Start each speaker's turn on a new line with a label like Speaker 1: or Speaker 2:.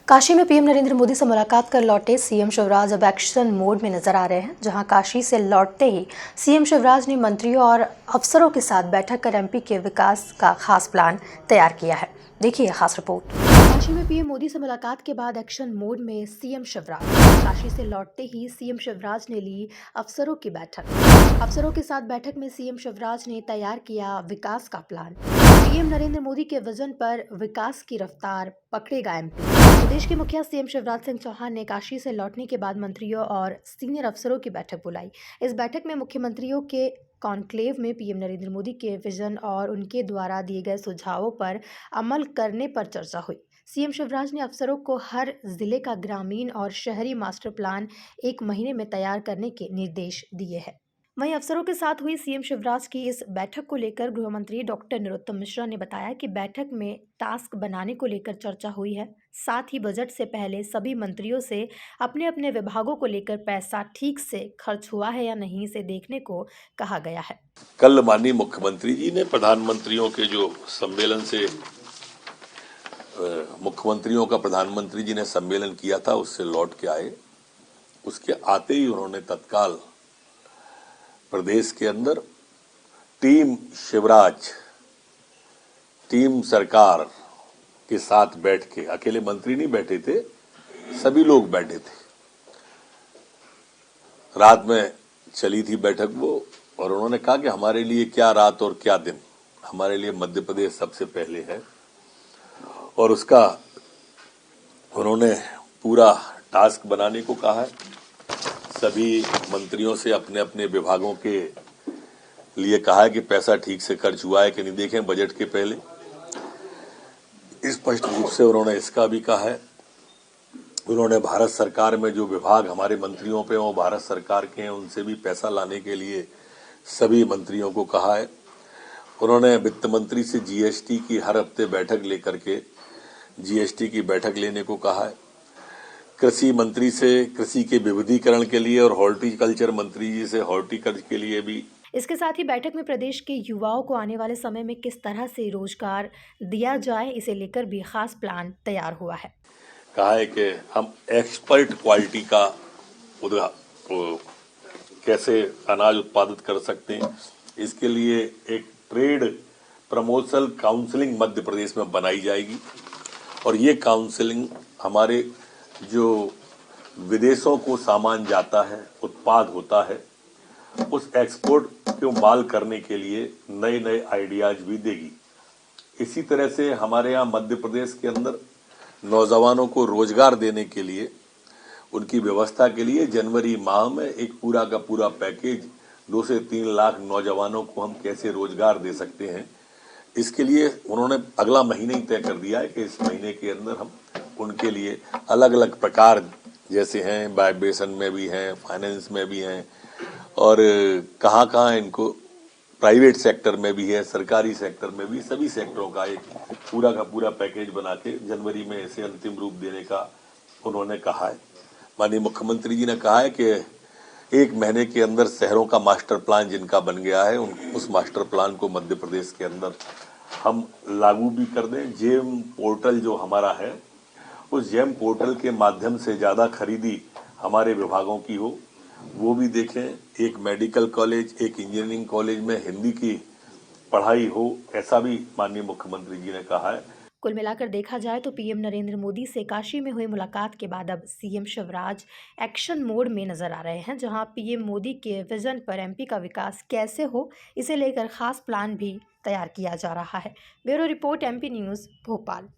Speaker 1: काशी में पीएम नरेंद्र मोदी से मुलाकात कर लौटे सीएम शिवराज अब एक्शन मोड में नजर आ रहे हैं। जहां काशी से लौटते ही सीएम शिवराज ने मंत्रियों और अफसरों के साथ बैठक कर एमपी के विकास का खास प्लान तैयार किया है। देखिए खास रिपोर्ट। काशी में पीएम मोदी से मुलाकात के बाद एक्शन मोड में सीएम शिवराज। काशी से लौटते ही सीएम शिवराज ने ली अफसरों की बैठक। अफसरों के साथ बैठक में सीएम शिवराज ने तैयार किया विकास का प्लान। पीएम नरेंद्र मोदी के विजन पर विकास की रफ्तार पकड़ेगा एमपी। प्रदेश के मुखिया सीएम शिवराज सिंह चौहान ने काशी से लौटने के बाद मंत्रियों और सीनियर अफसरों की बैठक बुलाई। इस बैठक में मुख्यमंत्रियों के कॉन्क्लेव में पीएम नरेंद्र मोदी के विजन और उनके द्वारा दिए गए सुझावों पर अमल करने पर चर्चा हुई। सीएम शिवराज ने अफसरों को हर जिले का ग्रामीण और शहरी मास्टर प्लान 1 महीने में तैयार करने के निर्देश दिए हैं। वहीं अफसरों के साथ हुई सीएम शिवराज की इस बैठक को लेकर गृह मंत्री डॉक्टर नरोत्तम मिश्रा ने बताया कि बैठक में टास्क बनाने को लेकर चर्चा हुई है। साथ ही बजट से पहले सभी मंत्रियों से अपने अपने विभागों को लेकर पैसा ठीक से खर्च हुआ है या नहीं इसे देखने को कहा गया है।
Speaker 2: कल माननीय मुख्यमंत्री जी ने प्रधानमंत्रियों के जो सम्मेलन से मुख्यमंत्रियों का प्रधानमंत्री जी ने सम्मेलन किया था उससे लौट के आए। उसके आते ही उन्होंने तत्काल प्रदेश के अंदर टीम शिवराज, टीम सरकार के साथ बैठ के, अकेले मंत्री नहीं बैठे थे, सभी लोग बैठे थे। रात में चली थी बैठक वो, और उन्होंने कहा कि हमारे लिए क्या रात और क्या दिन, हमारे लिए मध्य प्रदेश सबसे पहले है। और उसका उन्होंने पूरा टास्क बनाने को कहा है। सभी मंत्रियों से अपने अपने विभागों के लिए कहा है कि पैसा ठीक से खर्च हुआ है कि नहीं देखें बजट के पहले। स्पष्ट रूप से उन्होंने इसका भी कहा है। उन्होंने भारत सरकार में जो विभाग हमारे मंत्रियों पे वो भारत सरकार के हैं, उनसे भी पैसा लाने के लिए सभी मंत्रियों को कहा है। उन्होंने वित्त मंत्री से जीएसटी की हर हफ्ते बैठक लेकर के जीएसटी की बैठक लेने को कहा है। कृषि मंत्री से कृषि के विविधीकरण के लिए और हॉर्टिकल्चर मंत्री जी से हॉर्टिकल्चर के लिए भी।
Speaker 1: इसके साथ ही बैठक में प्रदेश के युवाओं को आने वाले समय में किस तरह से रोजगार दिया जाए इसे लेकर भी खास प्लान तैयार हुआ है।
Speaker 2: कहा है कि हम एक्सपर्ट क्वालिटी का कैसे अनाज उत्पादित कर सकते हैं, इसके लिए एक trade promotion counselling Madhya Pradesh में बनाई जाएगी। और ये काउंसलिंग हमारे जो विदेशों को सामान जाता है, उत्पाद होता है, उस एक्सपोर्ट को माल करने के लिए नए नए आइडियाज भी देगी। इसी तरह से हमारे यहाँ मध्य प्रदेश के अंदर नौजवानों को रोजगार देने के लिए, उनकी व्यवस्था के लिए जनवरी माह में एक पूरा का पूरा पैकेज 2 से 3 लाख नौजवानों को हम कैसे रोजगार दे सकते हैं, इसके लिए उन्होंने अगला महीने ही तय कर दिया है कि इस महीने के अंदर हम उनके लिए अलग अलग प्रकार जैसे हैं, वाइब्रेशन में भी हैं, फाइनेंस में भी हैं, और कहाँ कहाँ इनको प्राइवेट सेक्टर में भी है, सरकारी सेक्टर में भी, सभी सेक्टरों का एक पूरा का पूरा पैकेज बना के जनवरी में इसे अंतिम रूप देने का उन्होंने कहा है। माननीय मुख्यमंत्री जी ने कहा है कि 1 महीने के अंदर शहरों का मास्टर प्लान जिनका बन गया है उस मास्टर प्लान को मध्य प्रदेश के अंदर हम लागू भी कर दें। जेम पोर्टल जो हमारा है, उस जेम पोर्टल के माध्यम से ज़्यादा खरीदी हमारे विभागों की हो, वो भी देखें। एक मेडिकल कॉलेज, एक इंजीनियरिंग कॉलेज में हिंदी की पढ़ाई हो, ऐसा भी माननीय मुख्यमंत्री जी ने कहा है।
Speaker 1: कुल मिलाकर देखा जाए तो पीएम नरेंद्र मोदी से काशी में हुई मुलाकात के बाद अब सीएम शिवराज एक्शन मोड में नजर आ रहे हैं। जहां पीएम मोदी के विजन पर एमपी का विकास कैसे हो इसे लेकर खास प्लान भी तैयार किया जा रहा है। Bureau report, MP news, Bhopal.